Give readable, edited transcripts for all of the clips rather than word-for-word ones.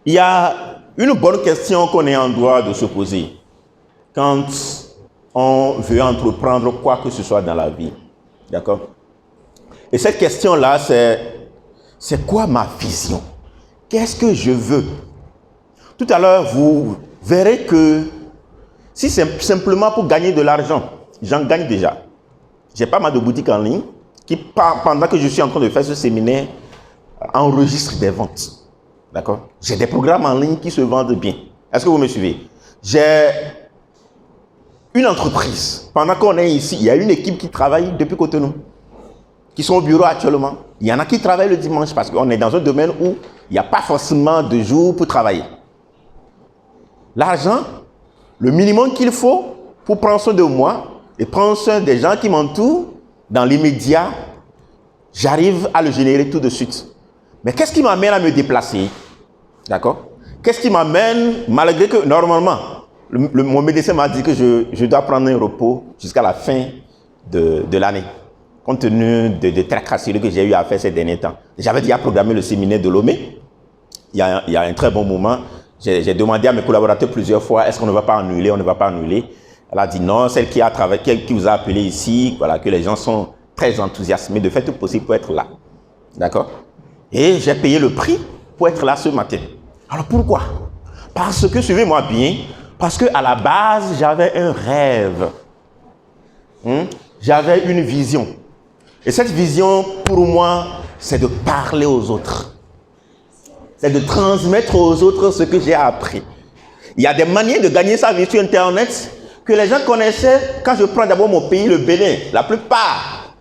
Il y a une bonne question qu'on est en droit de se poser quand on veut entreprendre quoi que ce soit dans la vie. D'accord? Et cette question-là, c'est quoi ma vision? Qu'est-ce que je veux? Tout à l'heure, vous verrez que si c'est simplement pour gagner de l'argent, j'en gagne déjà. J'ai pas mal de boutiques en ligne qui, pendant que je suis en train de faire ce séminaire, enregistrent des ventes. D'accord? J'ai des programmes en ligne qui se vendent bien. Est-ce que vous me suivez? J'ai une entreprise. Pendant qu'on est ici, il y a une équipe qui travaille depuis Cotonou, qui sont au bureau actuellement. Il y en a qui travaillent le dimanche parce qu'on est dans un domaine où il n'y a pas forcément de jour pour travailler. L'argent, le minimum qu'il faut pour prendre soin de moi et prendre soin des gens qui m'entourent, dans l'immédiat, j'arrive à le générer tout de suite. Mais qu'est-ce qui m'amène à me déplacer? D'accord? Qu'est-ce qui m'amène, malgré que normalement, mon médecin m'a dit que je dois prendre un repos jusqu'à la fin de l'année, compte tenu de tracasseries que j'ai eu à faire ces derniers temps. J'avais déjà programmé le séminaire de Lomé. Il y a un très bon moment. J'ai demandé à mes collaborateurs plusieurs fois, est-ce qu'on ne va pas annuler? On ne va pas annuler. Elle a dit non, celle qui a travaillé, qui vous a appelé ici, voilà, que les gens sont très enthousiasmés de faire tout possible pour être là. D'accord? Et j'ai payé le prix pour être là ce matin. Alors pourquoi? Parce que, suivez-moi bien, parce qu'à la base, j'avais un rêve. J'avais une vision. Et cette vision, pour moi, c'est de parler aux autres. C'est de transmettre aux autres ce que j'ai appris. Il y a des manières de gagner sa vie sur Internet que les gens connaissaient. Quand je prends d'abord mon pays, le Bénin, la plupart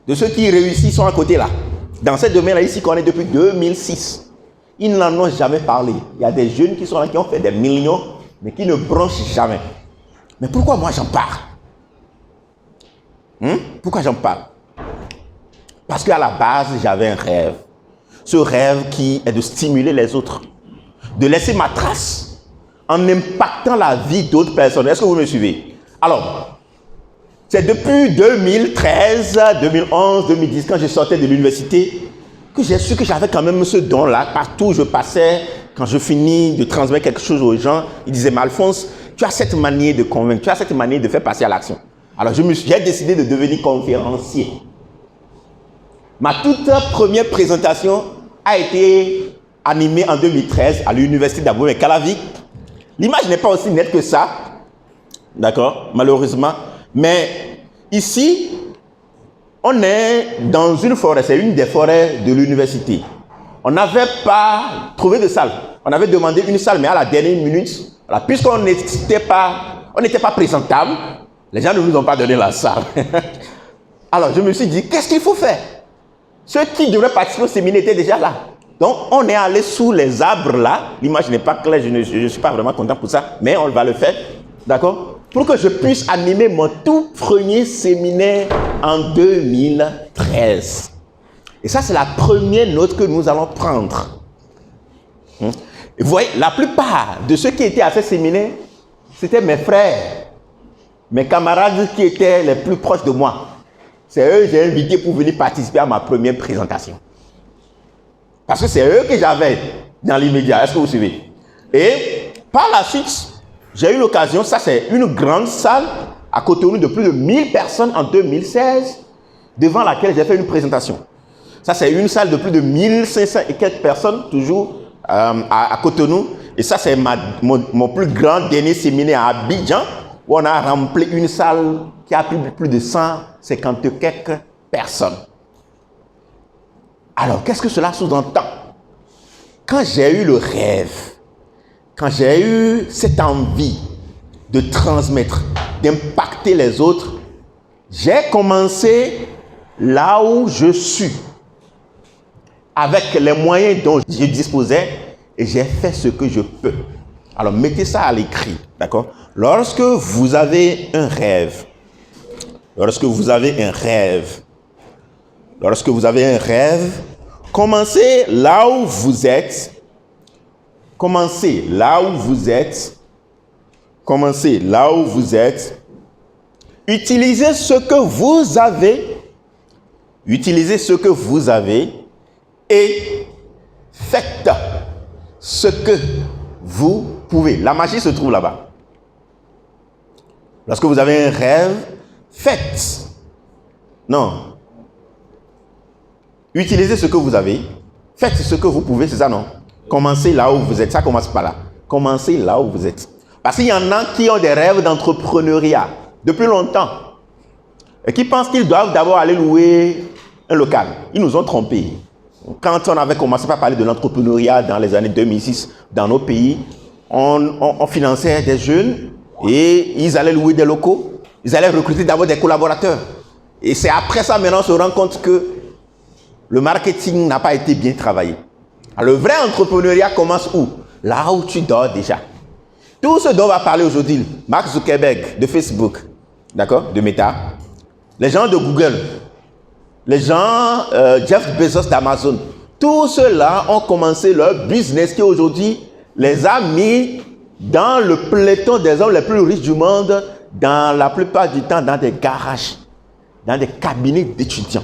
de ceux qui réussissent sont à côté là. Dans ce domaine-là, ici, qu'on est depuis 2006. Ils n'en ont jamais parlé. Il y a des jeunes qui sont là, qui ont fait des millions, mais qui ne bronchent jamais. Mais pourquoi moi j'en parle? Pourquoi j'en parle? Parce qu'à la base, j'avais un rêve. Ce rêve qui est de stimuler les autres, de laisser ma trace en impactant la vie d'autres personnes. Est-ce que vous me suivez? Alors, c'est depuis 2013, 2011, 2010, quand je sortais de l'université, que j'ai su que j'avais quand même ce don-là. Partout où je passais, quand je finis de transmettre quelque chose aux gens, ils disaient, mais Alphonse, tu as cette manière de convaincre, tu as cette manière de faire passer à l'action. Alors, j'ai décidé de devenir conférencier. Ma toute première présentation a été animée en 2013 à l'université d'Abomey-Calavic. L'image n'est pas aussi nette que ça, d'accord, malheureusement. Mais ici, on est dans une forêt, c'est une des forêts de l'université. On n'avait pas trouvé de salle. On avait demandé une salle, mais à la dernière minute, voilà, puisqu'on n'était pas présentable, les gens ne nous ont pas donné la salle. Alors, je me suis dit, qu'est-ce qu'il faut faire? Ceux qui devraient participer au séminaire étaient déjà là. Donc, on est allé sous les arbres là. L'image n'est pas claire, je ne suis pas vraiment content pour ça, mais on va le faire. D'accord? Pour que je puisse animer mon tout premier séminaire en 2013. Et ça, c'est la première note que nous allons prendre. Et vous voyez, la plupart de ceux qui étaient à ce séminaire, c'était mes frères, mes camarades qui étaient les plus proches de moi. C'est eux que j'ai invités pour venir participer à ma première présentation. Parce que c'est eux que j'avais dans l'immédiat. Est-ce que vous suivez? Et par la suite, j'ai eu l'occasion, ça c'est une grande salle à Cotonou de plus de 1000 personnes en 2016, devant laquelle j'ai fait une présentation. Ça c'est une salle de plus de 1500 et quelques personnes, toujours à Cotonou. Et ça c'est mon plus grand dernier séminaire à Abidjan, où on a rempli une salle qui a plus de 150 quelques personnes. Alors, qu'est-ce que cela sous-entend? Quand j'ai eu le rêve, quand j'ai eu cette envie de transmettre, d'impacter les autres, j'ai commencé là où je suis, avec les moyens dont je disposais, et j'ai fait ce que je peux. Alors, mettez ça à l'écrit, d'accord? Lorsque vous avez un rêve, commencez là où vous êtes. Utilisez ce que vous avez et faites ce que vous pouvez. La magie se trouve là-bas. Lorsque vous avez un rêve, faites. Non. Utilisez ce que vous avez. Faites ce que vous pouvez, c'est ça, non? Commencez là où vous êtes. Ça commence par là. Commencez là où vous êtes. Parce qu'il y en a qui ont des rêves d'entrepreneuriat depuis longtemps et qui pensent qu'ils doivent d'abord aller louer un local. Ils nous ont trompés. Quand on avait commencé par parler de l'entrepreneuriat dans les années 2006 dans nos pays, on finançait des jeunes et ils allaient louer des locaux. Ils allaient recruter d'abord des collaborateurs. Et c'est après ça maintenant on se rend compte que le marketing n'a pas été bien travaillé. Alors, le vrai entrepreneuriat commence où? Là où tu dors déjà. Tout ce dont on va parler aujourd'hui, Mark Zuckerberg de Facebook, d'accord, de Meta, les gens de Google, les gens, Jeff Bezos d'Amazon, tous ceux-là ont commencé leur business qui aujourd'hui les a mis dans le peloton des hommes les plus riches du monde, dans la plupart du temps dans des garages, dans des cabinets d'étudiants.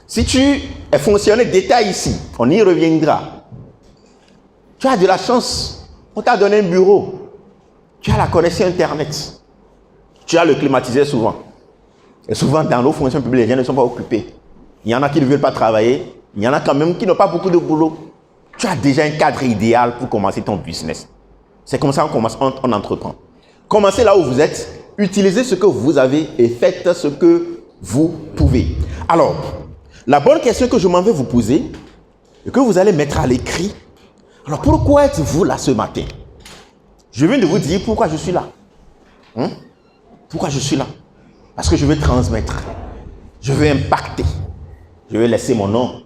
Si tu es fonctionnaire d'État ici, on y reviendra. Tu as de la chance, on t'a donné un bureau, tu as la connexion Internet, tu as le climatiseur souvent. Et souvent, dans nos fonctions publiques, les gens ne sont pas occupés. Il y en a qui ne veulent pas travailler, il y en a quand même qui n'ont pas beaucoup de boulot. Tu as déjà un cadre idéal pour commencer ton business. C'est comme ça qu'on commence, on entreprend. Commencez là où vous êtes, utilisez ce que vous avez et faites ce que vous pouvez. Alors, la bonne question que je m'en vais vous poser, et que vous allez mettre à l'écrit, alors pourquoi êtes-vous là ce matin? Je viens de vous dire pourquoi je suis là. Pourquoi je suis là? Parce que je veux transmettre, je veux impacter, je veux laisser mon nom.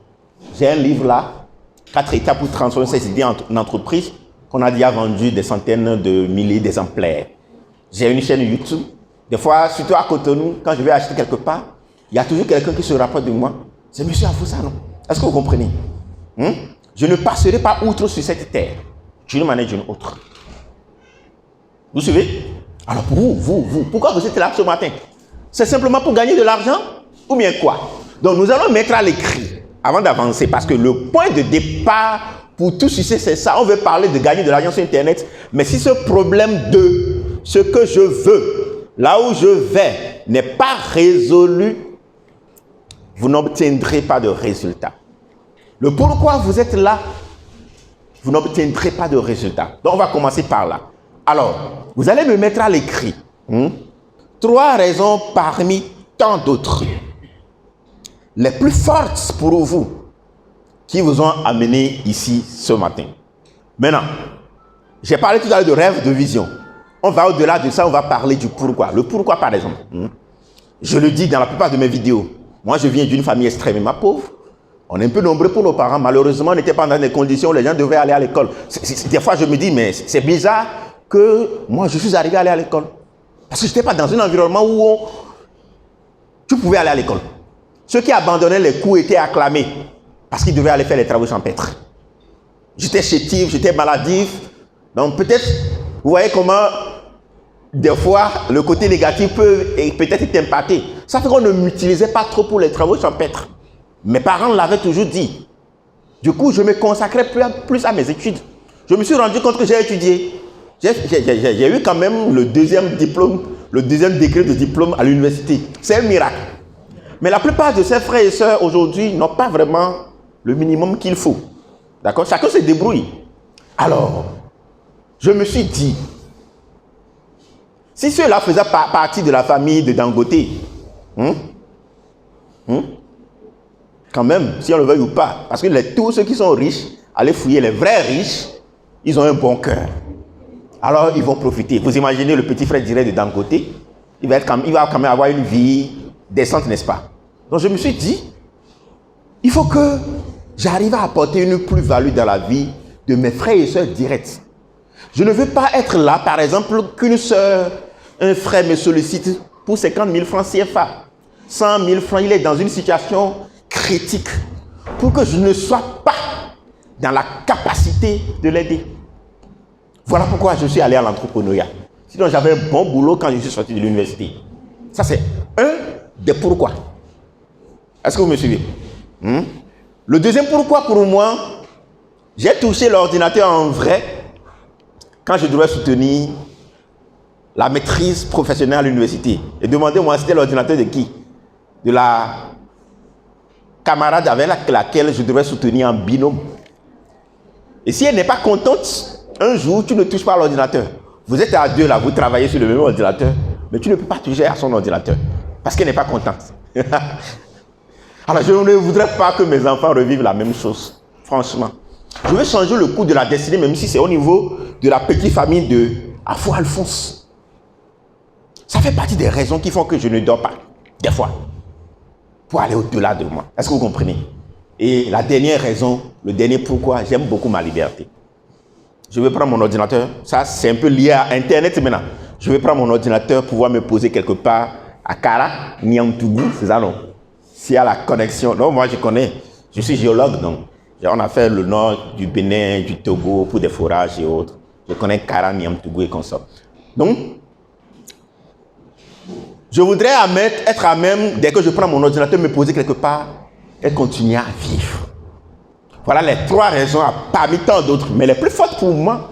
J'ai un livre là, 4 étapes pour transformer ses idées en entreprise, qu'on a déjà vendu des centaines de milliers d'exemplaires. J'ai une chaîne YouTube. Des fois, surtout à Cotonou, quand je vais acheter quelque part, il y a toujours quelqu'un qui se rapproche de moi. C'est monsieur Afoussa, non? Est-ce que vous comprenez? Je ne passerai pas outre sur cette terre, d'une manière ou d'une autre. Vous suivez? Alors, vous, pourquoi vous êtes là ce matin? C'est simplement pour gagner de l'argent ou bien quoi? Donc, nous allons mettre à l'écrit avant d'avancer, parce que le point de départ pour tout succès, c'est ça. On veut parler de gagner de l'argent sur Internet, mais si ce problème de ce que je veux, là où je vais, n'est pas résolu, vous n'obtiendrez pas de résultat. Le pourquoi vous êtes là, vous n'obtiendrez pas de résultat. Donc, on va commencer par là. Alors, vous allez me mettre à l'écrit 3 raisons parmi tant d'autres, les plus fortes pour vous, qui vous ont amené ici ce matin. Maintenant, j'ai parlé tout à l'heure de rêve, de vision. On va au-delà de ça, on va parler du pourquoi. Le pourquoi, par exemple. Je le dis dans la plupart de mes vidéos. Moi, je viens d'une famille extrêmement pauvre. On est un peu nombreux pour nos parents. Malheureusement, on n'était pas dans des conditions où les gens devaient aller à l'école. Des fois, je me dis, mais c'est bizarre que moi, je suis arrivé à aller à l'école. Parce que je n'étais pas dans un environnement où tu pouvais aller à l'école. Ceux qui abandonnaient les cours étaient acclamés parce qu'ils devaient aller faire les travaux champêtres. J'étais chétif, j'étais maladif. Donc peut-être, vous voyez comment des fois le côté négatif peut peut-être être impacté. Ça fait qu'on ne m'utilisait pas trop pour les travaux champêtres. Mes parents l'avaient toujours dit. Du coup, je me consacrais plus à mes études. Je me suis rendu compte que j'ai étudié. J'ai eu quand même le deuxième diplôme, le deuxième degré de diplôme à l'université. C'est un miracle. Mais la plupart de ses frères et sœurs aujourd'hui n'ont pas vraiment le minimum qu'il faut. D'accord? Chacun se débrouille. Alors, je me suis dit, si ceux-là faisaient partie de la famille de Dangote, quand même, si on le veuille ou pas, parce que tous ceux qui sont riches, allez fouiller les vrais riches, ils ont un bon cœur. Alors, ils vont profiter. Vous imaginez le petit frère direct de Dangote, il va quand même avoir une vie décente, n'est-ce pas? Donc, je me suis dit, il faut que j'arrive à apporter une plus-value dans la vie de mes frères et sœurs directs. Je ne veux pas être là, par exemple, qu'une sœur, un frère me sollicite pour 50 000 francs CFA. 100 000 francs, il est dans une situation critique pour que je ne sois pas dans la capacité de l'aider. Voilà pourquoi je suis allé à l'entrepreneuriat. Sinon, j'avais un bon boulot quand je suis sorti de l'université. Ça, c'est un des pourquoi. Est-ce que vous me suivez? Le deuxième pourquoi pour moi, J'ai touché l'ordinateur en vrai quand je devais soutenir la maîtrise professionnelle à l'université. Et demandez-moi, c'était l'ordinateur de qui? De la camarade avec laquelle je devais soutenir en binôme. Et si elle n'est pas contente, un jour, tu ne touches pas à l'ordinateur. Vous êtes à deux là, vous travaillez sur le même ordinateur, mais tu ne peux pas toucher à son ordinateur parce qu'elle n'est pas contente. Alors, je ne voudrais pas que mes enfants revivent la même chose, franchement. Je veux changer le cours de la destinée, même si c'est au niveau de la petite famille de Afo Alphonse. Ça fait partie des raisons qui font que je ne dors pas, des fois, pour aller au-delà de moi. Est-ce que vous comprenez? Et la dernière raison, le dernier pourquoi, j'aime beaucoup ma liberté. Je vais prendre mon ordinateur, ça c'est un peu lié à Internet maintenant. Je vais prendre mon ordinateur, pouvoir me poser quelque part à Kara, Niamtougou, c'est ça non? S'il y a la connexion, non, moi je connais, je suis géologue donc. On a fait le nord du Bénin, du Togo pour des forages et autres. Je connais Kara, Niamtougou et consorts. Donc, je voudrais être à même, dès que je prends mon ordinateur, me poser quelque part et continuer à vivre. Voilà les trois raisons, parmi tant d'autres, mais les plus fortes pour moi,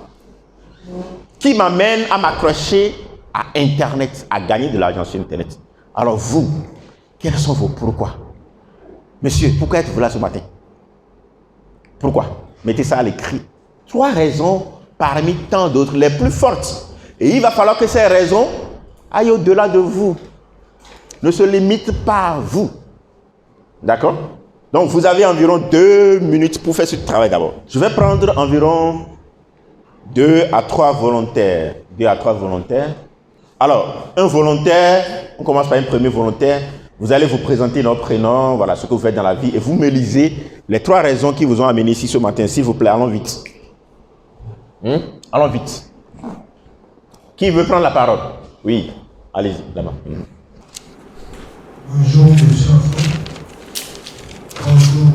qui m'amènent à m'accrocher à Internet, à gagner de l'argent sur Internet. Alors vous, quels sont vos pourquoi? Monsieur, pourquoi êtes-vous là ce matin? Pourquoi? Mettez ça à l'écrit. Trois raisons parmi tant d'autres, les plus fortes. Et il va falloir que ces raisons aillent au-delà de vous. Ne se limitent pas à vous. D'accord? Donc, vous avez environ 2 minutes pour faire ce travail d'abord. Je vais prendre environ 2 à 3 volontaires. 2 à 3 volontaires. Alors, un volontaire, on commence par un premier volontaire. Vous allez vous présenter notre prénom, voilà ce que vous faites dans la vie, et vous me lisez les 3 raisons qui vous ont amené ici ce matin. S'il vous plaît, allons vite. Allons vite. Qui veut prendre la parole? Oui, allez-y, là-bas. Bonjour, monsieur. Bonjour,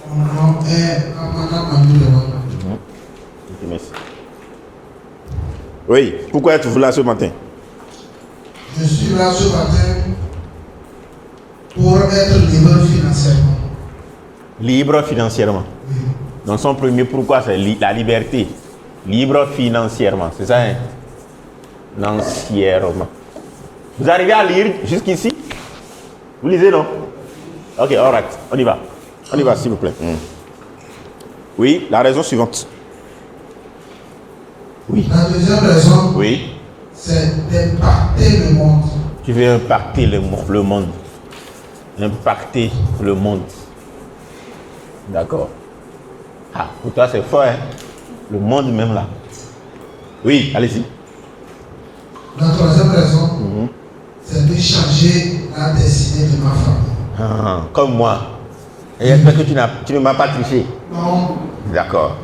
mon nom est Amana Mandoulewa. Merci. Oui, pourquoi êtes-vous là ce matin? Je suis là ce matin pour être libre financièrement. Libre financièrement. Oui. Donc son premier pourquoi c'est la liberté. Libre financièrement, c'est ça, hein? Financièrement. Vous arrivez à lire jusqu'ici? Vous lisez, non? Ok, all right. On y va. On y va, s'il vous plaît. Oui, la raison suivante. Oui. La deuxième raison, Oui. c'est d'impacter le monde. Tu veux impacter le monde. Impacter le monde. D'accord. Ah, pour toi, c'est fort, hein? Le monde même là. Oui, allez-y. La troisième raison, c'est de changer la destinée de ma famille. Ah, comme moi. Et j'espère que tu ne m'as pas triché. Non. D'accord.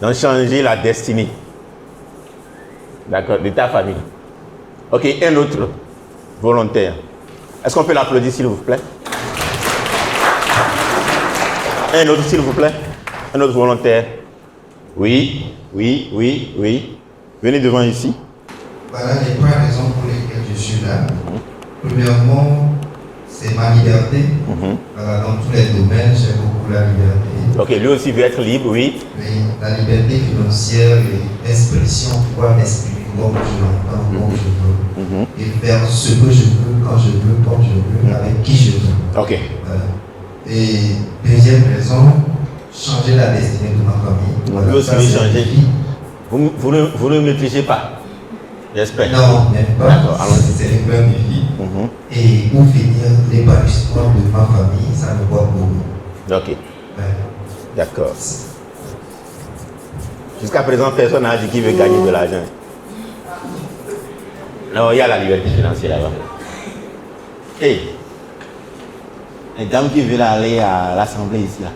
Donc changer la destinée. D'accord, de ta famille. Ok, un autre volontaire. Est-ce qu'on peut l'applaudir s'il vous plaît? Un autre s'il vous plaît? Un autre volontaire? Oui, oui, oui, oui. Venez devant ici. Voilà les 3 raisons pour lesquelles je suis là. Premièrement, c'est ma liberté. Voilà, dans tous les domaines, j'ai beaucoup la liberté. Ok, lui aussi veut être libre, oui. Mais la liberté financière et l'expression, pouvoir m'exprimer comme je l'entends, comme je veux. Et faire ce que je veux, quand je veux, comme je veux, avec qui je veux. Ok. Voilà. Et deuxième raison, changer la destinée de ma famille. Voilà, Lui aussi ça, veut c'est changer. une vie. Vous ne me trichez pas. J'espère. Non, même pas. D'accord, allons-y. C'est le plein défi. Et pour finir, l'épanouissement de ma famille, ça me voit beaucoup. Ok, Ouais. d'accord. Jusqu'à présent, personne n'a dit qu'il veut gagner de l'argent. Non, il y a la liberté financière là-bas. Hey, les dames qui veulent aller à l'assemblée ici, là,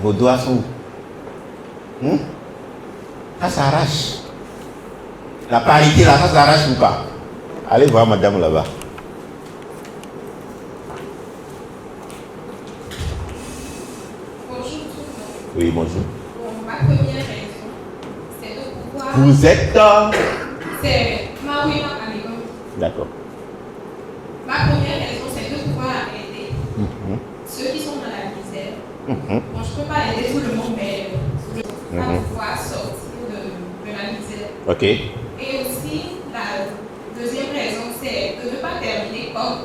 vos doigts sont où? Ça s'arrache. La parité là, ça s'arrache ou pas? Allez voir madame là-bas. Bonjour tout le monde. Oui, bonjour. Bon, ma première raison, c'est de pouvoir. Vous êtes... C'est Marina Amégon. D'accord. Ma première raison, c'est de pouvoir être Bon, je ne peux pas aider tout le monde, mais je peux pouvoir sortir de la misère. Ok. Et aussi, la deuxième raison, c'est de ne pas terminer comme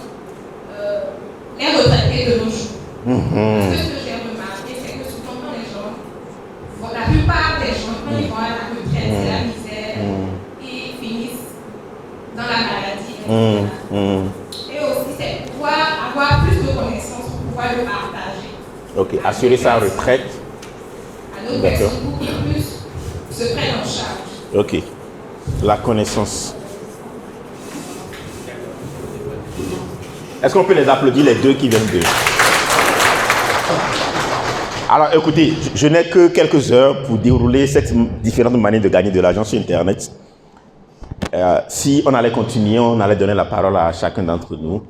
les retraités de nos jours. Parce que ce que j'ai remarqué, c'est que souvent quand les gens, la plupart des gens, quand ils vont à la retraite, c'est la misère, ils finissent dans la maladie, etc. Et aussi, c'est pouvoir avoir plus de connaissances pour pouvoir le partager. Ok, assurer sa retraite. À d'autres personnes pour qu'ils puissent se prennent en charge. Ok, la connaissance. Est-ce qu'on peut les applaudir, les deux qui viennent de... Alors écoutez, je n'ai que quelques heures pour dérouler cette différente manière de gagner de l'argent sur Internet. Si on allait continuer, on allait donner la parole à chacun d'entre nous.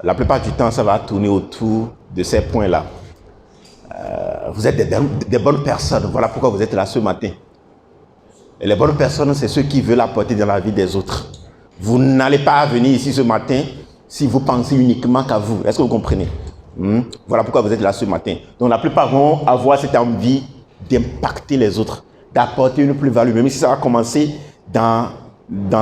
La plupart du temps, ça va tourner autour de ces points-là. Vous êtes des bonnes personnes, voilà pourquoi vous êtes là ce matin. Et les bonnes personnes, c'est ceux qui veulent apporter dans la vie des autres. Vous n'allez pas venir ici ce matin si vous pensez uniquement qu'à vous. Est-ce que vous comprenez? Voilà pourquoi vous êtes là ce matin. Donc la plupart vont avoir cette envie d'impacter les autres, d'apporter une plus-value. Même si ça va commencer dans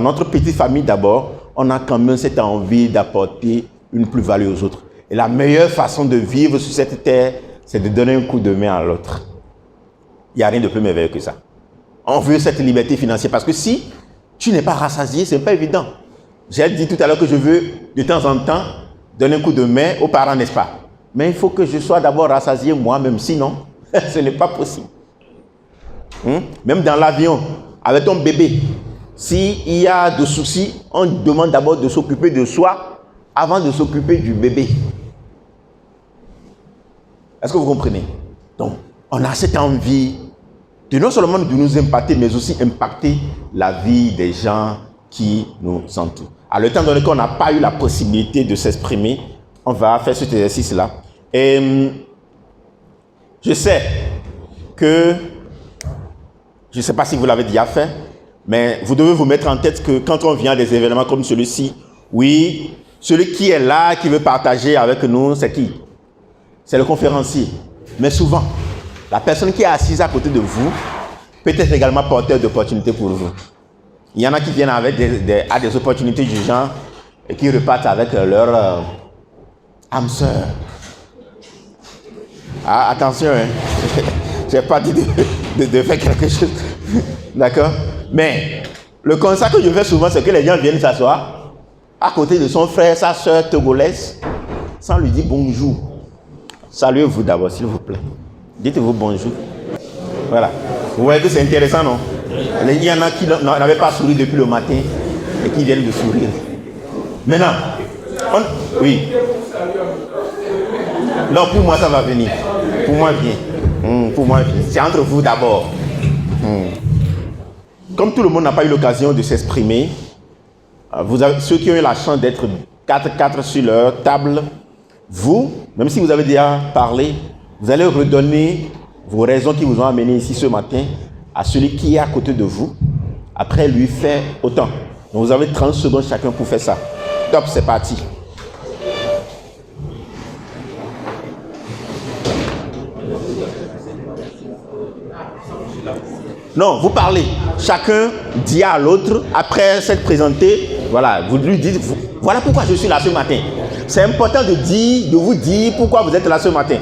notre petite famille d'abord, on a quand même cette envie d'apporter une plus-value aux autres. Et la meilleure façon de vivre sur cette terre, c'est de donner un coup de main à l'autre. Il n'y a rien de plus merveilleux que ça. On veut cette liberté financière parce que si tu n'es pas rassasié, ce n'est pas évident. J'ai dit tout à l'heure que je veux de temps en temps donner un coup de main aux parents, n'est-ce pas? Mais il faut que je sois d'abord rassasié moi-même, sinon ce n'est pas possible. Même dans l'avion, avec ton bébé, s'il y a des soucis, on demande d'abord de s'occuper de soi avant de s'occuper du bébé. Est-ce que vous comprenez? Donc, on a cette envie de non seulement de nous impacter, mais aussi impacter la vie des gens qui nous entourent. Alors, étant donné qu'on n'a pas eu la possibilité de s'exprimer, on va faire cet exercice-là. Et je sais que, je ne sais pas si vous l'avez déjà fait, mais vous devez vous mettre en tête que quand on vient à des événements comme celui-ci, oui, celui qui est là, qui veut partager avec nous, c'est qui? C'est le conférencier. Mais souvent, la personne qui est assise à côté de vous peut être également porteur d'opportunités pour vous. Il y en a qui viennent avec des opportunités du genre et qui repartent avec leur âme sœur. Ah, attention, hein. Je n'ai pas dit de faire quelque chose. D'accord? Mais le constat que je fais souvent, c'est que les gens viennent s'asseoir à côté de son frère, sa sœur togolaise, sans lui dire bonjour. Saluez-vous d'abord, s'il vous plaît. Dites-vous bonjour. Voilà. Vous voyez que c'est intéressant, non? Il y en a qui n'avaient pas souri depuis le matin et qui viennent de sourire. Maintenant, oui. Non, pour moi, ça va venir. Pour moi, viens. Pour moi, viens. C'est entre vous d'abord. Comme tout le monde n'a pas eu l'occasion de s'exprimer, ceux qui ont eu la chance d'être 4 sur leur table, vous, même si vous avez déjà parlé, vous allez redonner vos raisons qui vous ont amené ici ce matin à celui qui est à côté de vous. Après, lui fait autant. Donc, vous avez 30 secondes chacun pour faire ça. Top, c'est parti. Non, vous parlez. Chacun dit à l'autre, après s'être présenté, voilà, vous lui dites, voilà pourquoi je suis là ce matin. C'est important de vous dire pourquoi vous êtes là ce matin.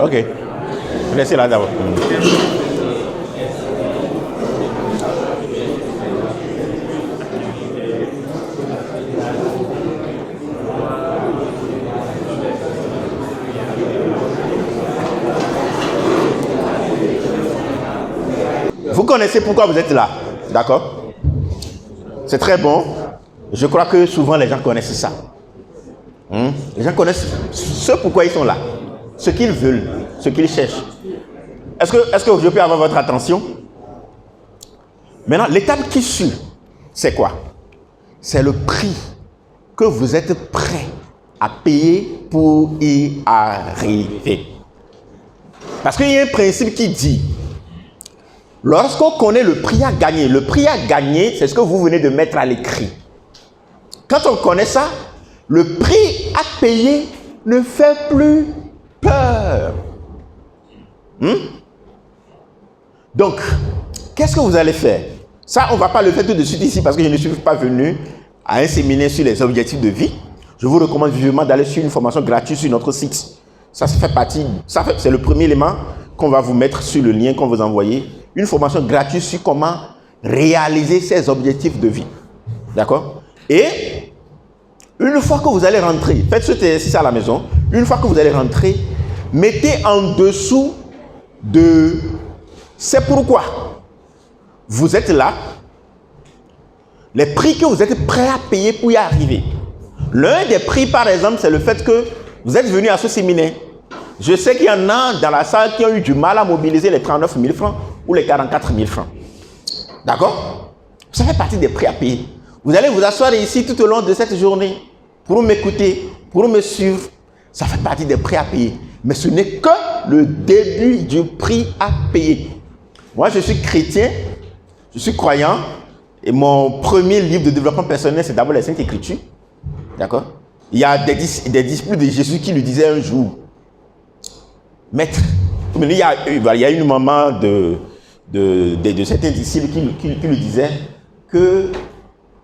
Ok. Laissez là d'abord. Vous connaissez pourquoi vous êtes là, d'accord? C'est très bon. Je crois que souvent les gens connaissent ça. Les gens connaissent ce pourquoi ils sont là, ce qu'ils veulent, ce qu'ils cherchent. Est-ce que je peux avoir votre attention? Maintenant, l'étape qui suit, c'est quoi? C'est le prix que vous êtes prêt à payer pour y arriver. Parce qu'il y a un principe qui dit, lorsqu'on connaît le prix à gagner, c'est ce que vous venez de mettre à l'écrit. Quand on connaît ça, le prix à payer ne fait plus peur. Donc, qu'est-ce que vous allez faire? Ça, on ne va pas le faire tout de suite ici parce que je ne suis pas venu à un séminaire sur les objectifs de vie. Je vous recommande vivement d'aller sur une formation gratuite sur notre site. Ça fait partie, c'est le premier élément qu'on va vous mettre sur le lien qu'on vous envoyer. Une formation gratuite sur comment réaliser ses objectifs de vie. D'accord? Et une fois que vous allez rentrer, faites ce exercice à la maison. Une fois que vous allez rentrer, mettez en dessous de c'est pourquoi vous êtes là, les prix que vous êtes prêts à payer pour y arriver. L'un des prix, par exemple, c'est le fait que vous êtes venu à ce séminaire. Je sais qu'il y en a dans la salle qui ont eu du mal à mobiliser les 39 000 francs ou les 44 000 francs. D'accord? Ça fait partie des prix à payer. Vous allez vous asseoir ici tout au long de cette journée pour m'écouter, pour me suivre. Ça fait partie des prix à payer. Mais ce n'est que le début du prix à payer. Moi, je suis chrétien, je suis croyant, et mon premier livre de développement personnel, c'est d'abord les Saintes Écritures. D'accord? Il y a des disciples de Jésus qui lui disaient un jour, Maître, il y a une maman de certains disciples qui lui disait que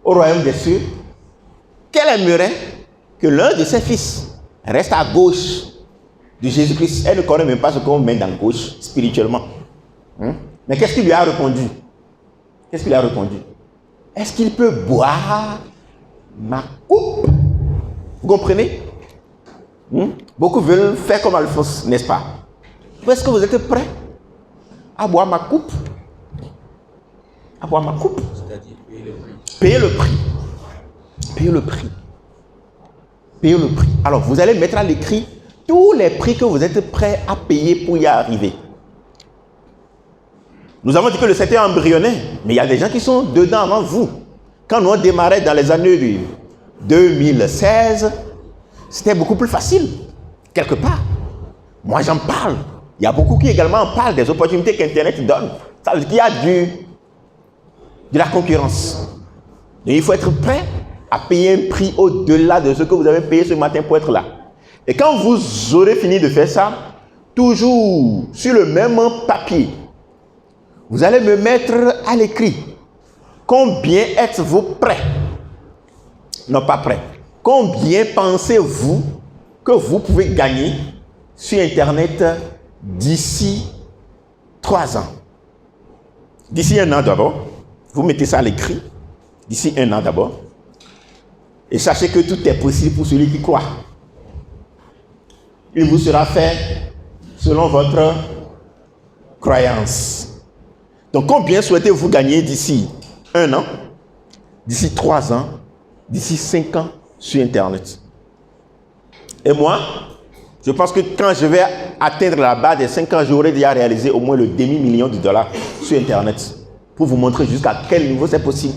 au royaume des cieux, qu'elle aimerait que l'un de ses fils reste à gauche de Jésus-Christ. Elle ne connaît même pas ce qu'on met dans gauche spirituellement. Mais qu'est-ce qu'il lui a répondu? Qu'est-ce qu'il a répondu? Est-ce qu'il peut boire ma coupe? Vous comprenez? Beaucoup veulent faire comme Alphonse, n'est-ce pas? Est-ce que vous êtes prêts à boire ma coupe? À boire ma coupe? C'est-à-dire payer le prix. Payer le prix. Payer le prix. Alors, vous allez mettre à l'écrit tous les prix que vous êtes prêts à payer pour y arriver. Nous avons dit que le secteur embryonnaire, mais il y a des gens qui sont dedans avant vous. Quand nous on démarrait dans les années 2016, c'était beaucoup plus facile, quelque part. Moi, j'en parle. Il y a beaucoup qui également en parlent des opportunités qu'Internet donne. Ça veut dire qu'il y a de la concurrence. Donc, il faut être prêt à payer un prix au-delà de ce que vous avez payé ce matin pour être là. Et quand vous aurez fini de faire ça, toujours sur le même papier, vous allez me mettre à l'écrit. Combien êtes-vous prêt? Non, pas prêt. Combien pensez-vous que vous pouvez gagner sur Internet d'ici 3 ans? D'ici 1 an d'abord. Vous mettez ça à l'écrit. D'ici 1 an d'abord. Et sachez que tout est possible pour celui qui croit. Il vous sera fait selon votre croyance. Donc, combien souhaitez-vous gagner d'ici 1 an, d'ici 3 ans, d'ici 5 ans sur Internet? Et moi, je pense que quand je vais atteindre la barre des 5 ans, j'aurai déjà réalisé au moins le demi-million de dollars sur Internet pour vous montrer jusqu'à quel niveau c'est possible.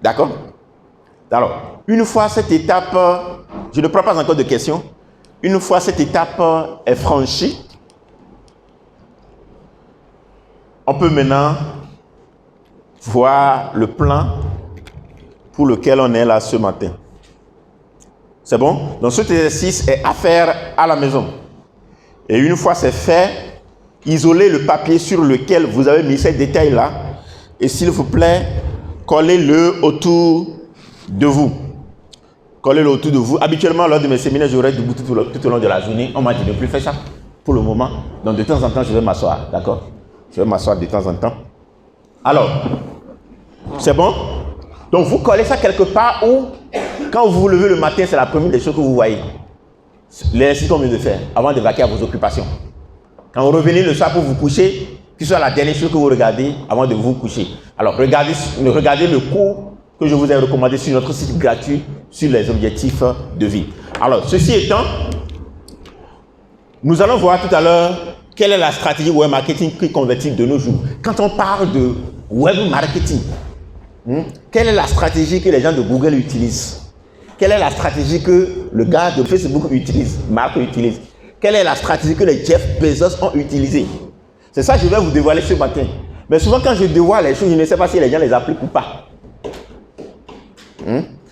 D'accord? Alors, une fois cette étape, je ne prends pas encore de questions. Une fois cette étape est franchie, on peut maintenant voir le plan pour lequel on est là ce matin. C'est bon? Donc cet exercice est à faire à la maison. Et une fois c'est fait, isolez le papier sur lequel vous avez mis ces détails-là. Et s'il vous plaît, collez-le autour de vous. Collez-le autour de vous. Habituellement, lors de mes séminaires, je reste debout tout au long de la journée. On m'a dit de ne plus faire ça. pour le moment. Donc de temps en temps, je vais m'asseoir, d'accord? Je vais m'asseoir de temps en temps. Alors, c'est bon? Donc vous collez ça quelque part où, quand vous vous levez le matin, c'est la première des choses que vous voyez. L'exercice qu'on vient de faire, avant de vaquer à vos occupations. Quand vous revenez le soir pour vous coucher, que ce soit la dernière chose que vous regardez avant de vous coucher. Alors regardez le cours que je vous ai recommandé sur notre site gratuit sur les objectifs de vie. Alors, ceci étant, nous allons voir tout à l'heure quelle est la stratégie web marketing qui convertit de nos jours. Quand on parle de web marketing, quelle est la stratégie que les gens de Google utilisent? Quelle est la stratégie que le gars de Facebook utilise, Marc utilise? Quelle est la stratégie que les Jeff Bezos ont utilisée? C'est ça que je vais vous dévoiler ce matin. Mais souvent quand je dévoile les choses, je ne sais pas si les gens les appliquent ou pas.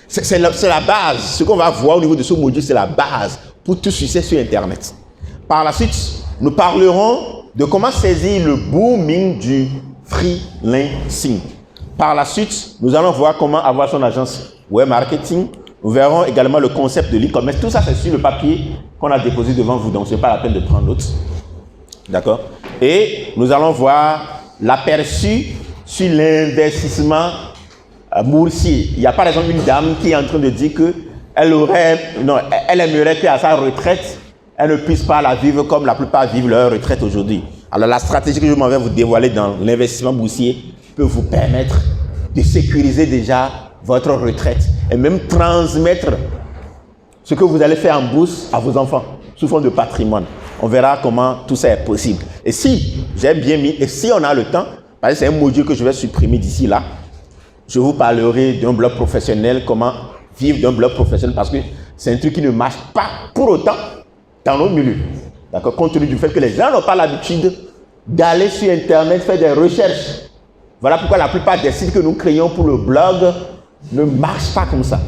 C'est la base. Ce qu'on va voir au niveau de ce module, c'est la base pour tout succès sur Internet. Par la suite, nous parlerons de comment saisir le booming du freelancing. Par la suite, nous allons voir comment avoir son agence web marketing. Nous verrons également le concept de l'e-commerce. Tout ça, c'est sur le papier qu'on a déposé devant vous. Donc, ce n'est pas la peine de prendre note. D'accord? Et nous allons voir l'aperçu sur l'investissement boursier. Il y a par exemple une dame qui est en train de dire qu'elle aimerait qu'à sa retraite, elle ne puisse pas la vivre comme la plupart vivent leur retraite aujourd'hui. Alors la stratégie que je m'en vais vous dévoiler dans l'investissement boursier peut vous permettre de sécuriser déjà votre retraite et même transmettre ce que vous allez faire en bourse à vos enfants sous forme de patrimoine. On verra comment tout ça est possible. Et si j'ai bien mis, et si on a le temps, parce que c'est un module que je vais supprimer d'ici là, je vous parlerai d'un blog professionnel, comment vivre d'un blog professionnel, parce que c'est un truc qui ne marche pas pour autant dans nos milieux. D'accord? Compte tenu du fait que les gens n'ont pas l'habitude d'aller sur Internet faire des recherches. Voilà pourquoi la plupart des sites que nous créons pour le blog ne marchent pas comme ça.